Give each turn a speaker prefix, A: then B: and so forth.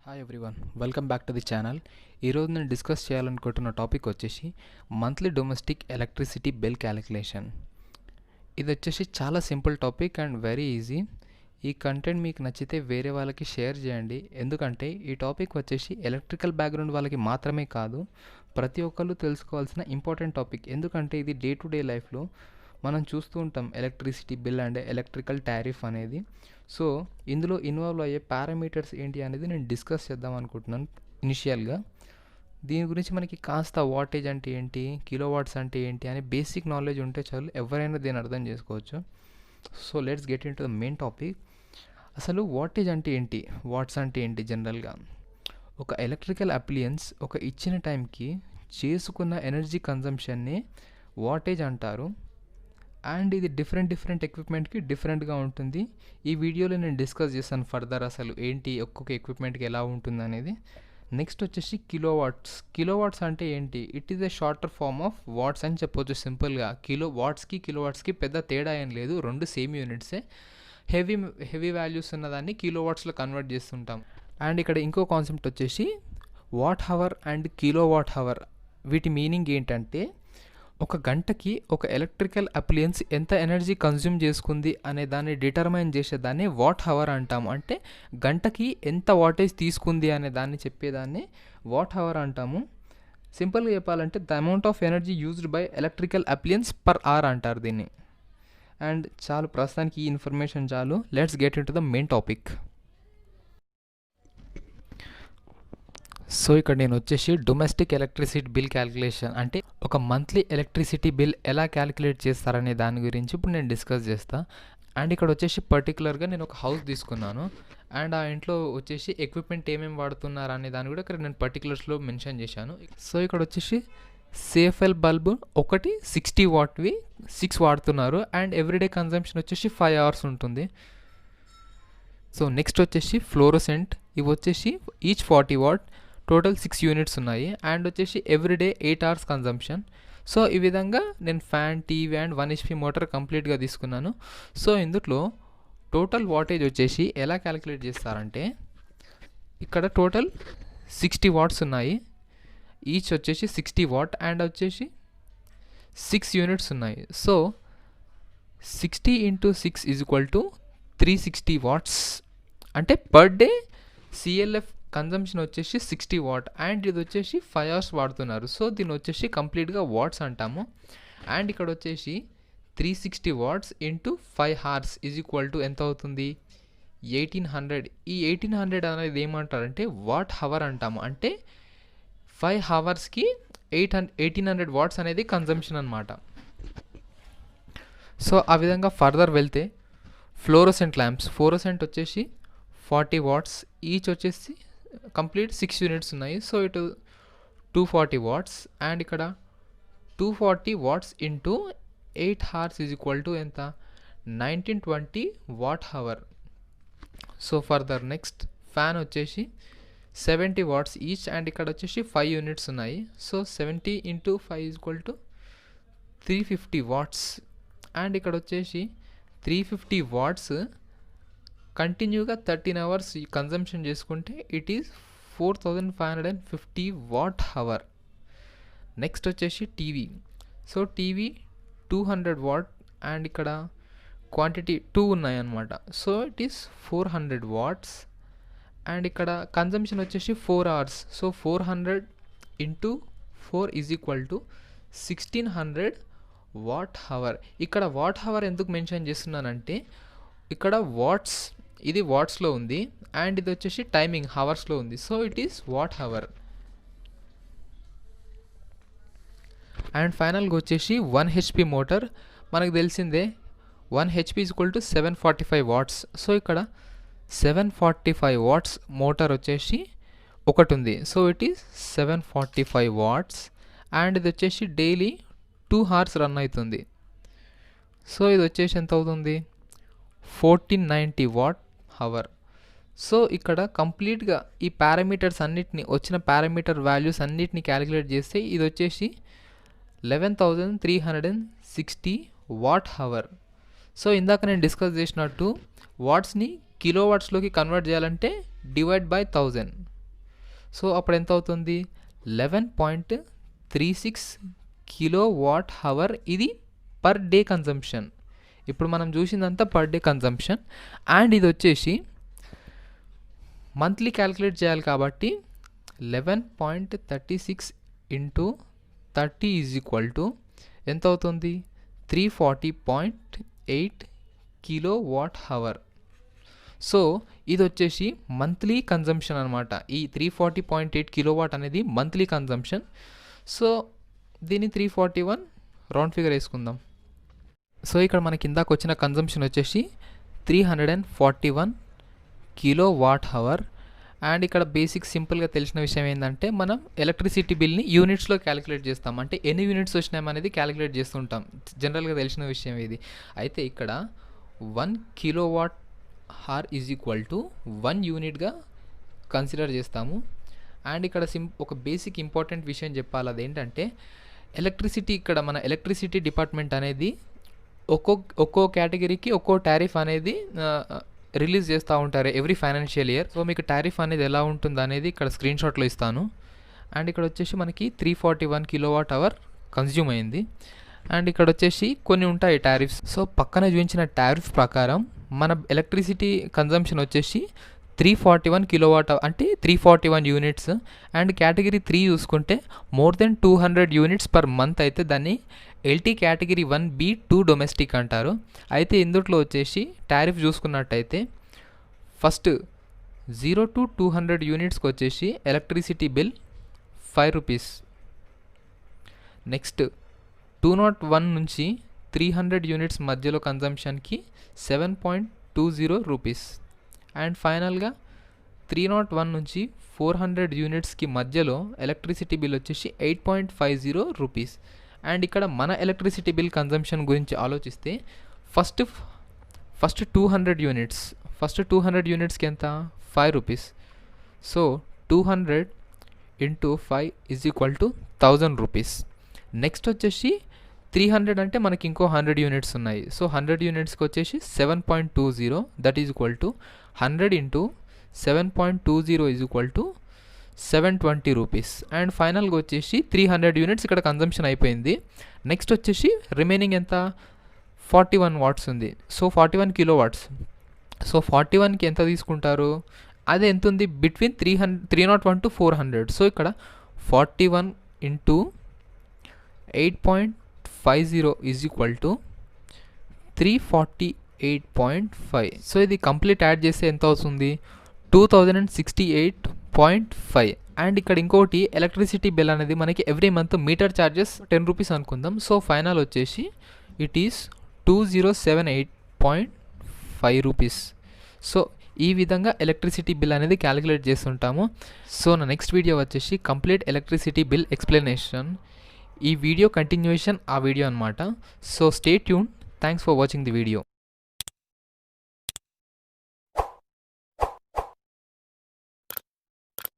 A: Hi everyone, welcome back to the channel. ఈరోజు నేను discuss చేయాలనుకుంటున్న టాపిక్ వచ్చేసి monthly domestic electricity bill calculation. ఇది వచ్చేసి చాలా simple topic and very easy. ఈ కంటెంట్ మీకు నచ్చితే వేరే వాళ్ళకి షేర్ చేయండి, ఎందుకంటే ఈ టాపిక్ వచ్చేసి ఎలక్ట్రికల్ బ్యాక్గ్రౌండ్ వాళ్ళకి మాత్రమే కాదు, ప్రతి ఒక్కళ్ళు తెలుసుకోవాల్సిన ఇంపార్టెంట్ టాపిక్. ఎందుకంటే ఇది డే టు డే లైఫ్లో మనం చూస్తూ ఉంటాం electricity bill and electrical tariff అనేది. సో ఇందులో ఇన్వాల్వ్ అయ్యే పారామీటర్స్ ఏంటి అనేది నేను డిస్కస్ చేద్దాం అనుకుంటున్నాను ఇనిషియల్గా. దీని గురించి మనకి కాస్త వాటేజ్ అంటే ఏంటి, కిలో వాట్స్ అంటే ఏంటి అని బేసిక్ నాలెడ్జ్ ఉంటే చాలు, ఎవరైనా దీన్ని అర్థం చేసుకోవచ్చు. So let's get into the main topic. అసలు వాటేజ్ అంటే ఏంటి, వాట్స్ అంటే ఏంటి? జనరల్గా ఒక ఎలక్ట్రికల్ అప్లియన్స్ ఒక ఇచ్చిన టైంకి చేసుకున్న ఎనర్జీ కన్జంప్షన్ని వాటేజ్ అంటారు. అండ్ ఇది డిఫరెంట్ ఎక్విప్మెంట్కి డిఫరెంట్గా ఉంటుంది. ఈ వీడియోలో నేను డిస్కస్ చేస్తాను ఫర్దర్ అసలు ఏంటి ఒక్కొక్క ఎక్విప్మెంట్కి ఎలా ఉంటుంది అనేది. నెక్స్ట్ వచ్చేసి కిలోవాట్స్. కిలోవాట్స్ అంటే ఏంటి? It is a shorter form of watts అని చెప్పొచ్చు సింపుల్గా. వాట్స్కి కిలోవాట్స్కి పెద్ద తేడా ఏం లేదు, రెండు సేమ్ యూనిట్సే. హెవీ వాల్యూస్ ఉన్నదాన్ని కిలోవాట్స్లో కన్వర్ట్ చేస్తుంటాం. అండ్ ఇక్కడ ఇంకో కాన్సెప్ట్ వచ్చేసి watt hour and kilowatt hour. వీటి మీనింగ్ ఏంటంటే ఒక గంటకి ఒక ఎలక్ట్రికల్ అప్లియన్స్ ఎంత ఎనర్జీ కన్జ్యూమ్ చేసుకుంది అనే దాన్ని డిటర్మైన్ చేసేదాన్ని వాట్ హవర్ అంటాము. అంటే గంటకి ఎంత వాటేజ్ తీసుకుంది అనే దాన్ని చెప్పేదాన్ని వాట్ హవర్ అంటాము. సింపుల్గా చెప్పాలంటే the amount of energy used by electrical appliances per hour అంటారు దీన్ని. అండ్ చాలు, ప్రస్తుతానికి ఈ ఇన్ఫర్మేషన్ చాలు. Let's get into the main topic. So ఇక్కడ నేను వచ్చేసి డొమెస్టిక్ ఎలక్ట్రిసిటీ బిల్ క్యాలిక్యులేషన్ అంటే ఒక మంత్లీ ఎలక్ట్రిసిటీ బిల్ ఎలా క్యాలిక్యులేట్ చేస్తారనే దాని గురించి ఇప్పుడు నేను డిస్కస్ చేస్తా. అండ్ ఇక్కడ వచ్చేసి పర్టికులర్గా నేను ఒక హౌస్ తీసుకున్నాను అండ్ ఆ ఇంట్లో వచ్చేసి ఎక్విప్మెంట్ ఏమేమి వాడుతున్నారు అనే దాన్ని కూడా ఇక్కడ నేను పర్టికులర్స్లో మెన్షన్ చేశాను. సో ఇక్కడ వచ్చేసి సేఫెల్ బల్బు ఒకటి 60 వాట్వి 6 వాడుతున్నారు అండ్ ఎవ్రీడే కన్జంప్షన్ వచ్చేసి 5 hours ఉంటుంది. సో నెక్స్ట్ వచ్చేసి ఫ్లోరోసెంట్, ఇవి వచ్చేసి ఈచ్ 40 watt, టోటల్ 6 యూనిట్స్ ఉన్నాయి అండ్ వచ్చేసి ఎవ్రీడే 8 hours కన్జంప్షన్. సో ఈ విధంగా నేను fan, TV and 1 HP motor కంప్లీట్గా తీసుకున్నాను. సో ఇందులో టోటల్ వాటేజ్ వచ్చేసి ఎలా క్యాలిక్యులేట్ చేస్తారంటే ఇక్కడ టోటల్ 60 watts ఉన్నాయి, ఈచ్ వచ్చేసి 60 watt అండ్ వచ్చేసి 6 యూనిట్స్ ఉన్నాయి. So 60 × 6 = 360 watts. అంటే పర్ డే సిఎల్ఎఫ్ కన్జంప్షన్ వచ్చేసి 60 watt అండ్ ఇది వచ్చేసి 5 hours వాడుతున్నారు. సో దీన్ని వచ్చేసి కంప్లీట్గా వాట్స్ అంటాము. అండ్ ఇక్కడ వచ్చేసి 360 watts × 5 hours = ఎంత అవుతుంది? 1800. ఈ 1800 అనేది ఏమంటారంటే వాట్ హవర్ అంటాము. అంటే 5 hoursకి 1800 watts అనేది కన్జంప్షన్ అనమాట. సో ఆ విధంగా ఫర్దర్ వెళ్తే ఫ్లోరోసెంట్ ల్యాంప్స్, ఫ్లోరోసెంట్ వచ్చేసి 40 watts, ఈచ్ వచ్చేసి కంప్లీట్ 6 యూనిట్స్ ఉన్నాయి. సో ఇటు 240 watts అండ్ ఇక్కడ 240 watts × 8 hours = ఎంత? 1920 watt-hour. So further next fan వచ్చేసి 70 watts ఈచ్ అండ్ ఇక్కడ వచ్చేసి 5 యూనిట్స్ ఉన్నాయి. సో 70 × 5 = 350 watts అండ్ ఇక్కడ వచ్చేసి 350 watts కంటిన్యూగా 13 hours కన్జంప్షన్ చేసుకుంటే ఇట్ ఈస్ 4550 watt-hour. నెక్స్ట్ వచ్చేసి TV. So TV 200 watt and ఇక్కడ క్వాంటిటీ 2 ఉన్నాయన్నమాట. So it is 400 watts and ఇక్కడ కన్జంప్షన్ వచ్చేసి 4 hours. So 400 × 4 = 1600 watt-hour. ఇక్కడ watt-hour ఎందుకు మెన్షన్ చేస్తున్నానంటే ఇక్కడ వాట్స్, ఇది వాట్స్లో ఉంది అండ్ ఇది వచ్చేసి టైమింగ్ హవర్స్లో ఉంది. So it is what-hour. And ఫైనల్గా వచ్చేసి 1 HP మోటార్. మనకు తెలిసిందే 1 HP = 745 watts. సో ఇక్కడ 745 watts మోటార్ వచ్చేసి ఒకటి ఉంది. So it is 745 watts and ఇది వచ్చేసి డైలీ 2 hours రన్ అవుతుంది. సో ఇది వచ్చేసి ఎంత అవుతుంది? 1490 watt-hour. సో ఇక్కడ కంప్లీట్గా ఈ పారామీటర్స్ అన్నిటిని, వచ్చిన పారామీటర్ వాల్యూస్ అన్నిటిని క్యాలిక్యులేట్ చేస్తే ఇది వచ్చేసి 11,360 watt-hour. సో ఇందాక నేను డిస్కస్ చేసినట్టు వాట్స్ని కిలో వాట్స్లోకి కన్వర్ట్ చేయాలంటే డివైడ్ బై 1000. సో అప్పుడు ఎంత అవుతుంది 11.36 కిలో వాట్ హవర్ ఇది పర్ డే కన్జంప్షన్. ఇప్పుడు మనం చూసిందంతా పర్ డే కన్జంప్షన్. అండ్ ఇది వచ్చేసి మంత్లీ క్యాలిక్యులేట్ చేయాలి కాబట్టి 11.36 ఇంటూ 30 ఈజ్ ఈక్వల్ టు ఎంత అవుతుంది 340.8 కిలో వాట్ హవర్. సో ఇది వచ్చేసి మంత్లీ కన్జంప్షన్ అనమాట. ఈ 340.8 కిలో వాట్ అనేది మంత్లీ కన్జంప్షన్. సో దీన్ని 341 రౌండ్ ఫిగర్ వేసుకుందాం. సో ఇక్కడ మనకి ఇందాక వచ్చిన కన్జంప్షన్ వచ్చేసి 341 కిలో వాట్ హవర్. అండ్ ఇక్కడ బేసిక్ సింపుల్గా తెలిసిన విషయం ఏంటంటే మనం ఎలక్ట్రిసిటీ బిల్ని యూనిట్స్లో క్యాలిక్యులేట్ చేస్తాం. అంటే ఎన్ని యూనిట్స్ వచ్చినాయనేది క్యాలిక్యులేట్ చేస్తుంటాం, జనరల్గా తెలిసిన విషయం ఇది. అయితే ఇక్కడ 1 kilowatt hour is equal to 1 యూనిట్గా కన్సిడర్ చేస్తాము. అండ్ ఇక్కడ ఒక బేసిక్ ఇంపార్టెంట్ విషయం చెప్పాలి, అదేంటంటే ఎలక్ట్రిసిటీ, ఇక్కడ మన ఎలక్ట్రిసిటీ డిపార్ట్మెంట్ అనేది ఒక్కో కేటగిరీకి ఒక్కో టారిఫ్ అనేది రిలీజ్ చేస్తూ ఉంటారు ఎవ్రీ ఫైనాన్షియల్ ఇయర్. సో మీకు టారిఫ్ అనేది ఎలా ఉంటుంది అనేది ఇక్కడ స్క్రీన్ షాట్లో ఇస్తాను. అండ్ ఇక్కడ వచ్చేసి మనకి 341 కిలో వాట్ అవర్ కన్జ్యూమ్ అయింది. అండ్ ఇక్కడ వచ్చేసి కొన్ని ఉంటాయి టారిఫ్స్. సో పక్కన చూపించిన టారిఫ్ ప్రకారం మన ఎలక్ట్రిసిటీ కన్జంప్షన్ వచ్చేసి 341 కిలో వాట్ అవర్ అంటే 341 యూనిట్స్. అండ్ కేటగిరీ 3 చూసుకుంటే more than 200 units per month అయితే దాన్ని ఎల్టీ కేటగిరీ 1B2 డొమెస్టిక్ అంటారు. అయితే ఇందులో వచ్చేసి టారిఫ్ చూసుకున్నట్టయితే ఫస్ట్ 0 to 200 యూనిట్స్కి వచ్చేసి ఎలక్ట్రిసిటీ బిల్ 5 రూపీస్. నెక్స్ట్ 201 నుంచి 300 యూనిట్స్ మధ్యలో కన్జంప్షన్కి 7.20 రూపీస్. అండ్ ఫైనల్గా 301 నుంచి 400 యూనిట్స్కి మధ్యలో ఎలక్ట్రిసిటీ బిల్ వచ్చేసి 8.50 రూపీస్. అండ్ ఇక్కడ మన ఎలక్ట్రిసిటీ బిల్ కన్జంప్షన్ గురించి ఆలోచిస్తే ఫస్ట్ 200 యూనిట్స్కి ఎంత 5 rupees. So 200 into 5 is equal to 1000 rupees. Next వచ్చేసి 300 అంటే మనకి ఇంకో 100 యూనిట్స్ ఉన్నాయి. సో 100 యూనిట్స్కి వచ్చేసి 7.20 that is equal to 100 into 7.20 is equal to 720 rupees. And ఫైనల్గా వచ్చేసి 300 యూనిట్స్ ఇక్కడ కన్జంప్షన్ అయిపోయింది. నెక్స్ట్ వచ్చేసి రిమైనింగ్ ఎంత 41 వాట్స్ ఉంది. So 41 kilowatts. సో 41కి ఎంత తీసుకుంటారు, అదే ఎంత ఉంది బిట్వీన్ 301 to 400. సో ఇక్కడ 41 into 8.50 is equal to 348.5. So ఇది కంప్లీట్ యాడ్ చేస్తే ఎంత అవుతుంది 2068.5. అండ్ ఇక్కడ ఇంకోటి ఎలక్ట్రిసిటీ బిల్ అనేది మనకి every month meter charges 10 rupees అనుకుందాం. సో ఫైనల్ వచ్చేసి ఇట్ ఈస్ 2078.5 రూపీస్. సో ఈ విధంగా ఎలక్ట్రిసిటీ బిల్ అనేది క్యాలిక్యులేట్ చేస్తుంటాము. సో నా నెక్స్ట్ వీడియో వచ్చేసి కంప్లీట్ ఎలక్ట్రిసిటీ బిల్ ఎక్స్ప్లెనేషన్. ఈ వీడియో కంటిన్యూషన్ ఆ వీడియో అనమాట. So stay tune. Thanks for watching the video.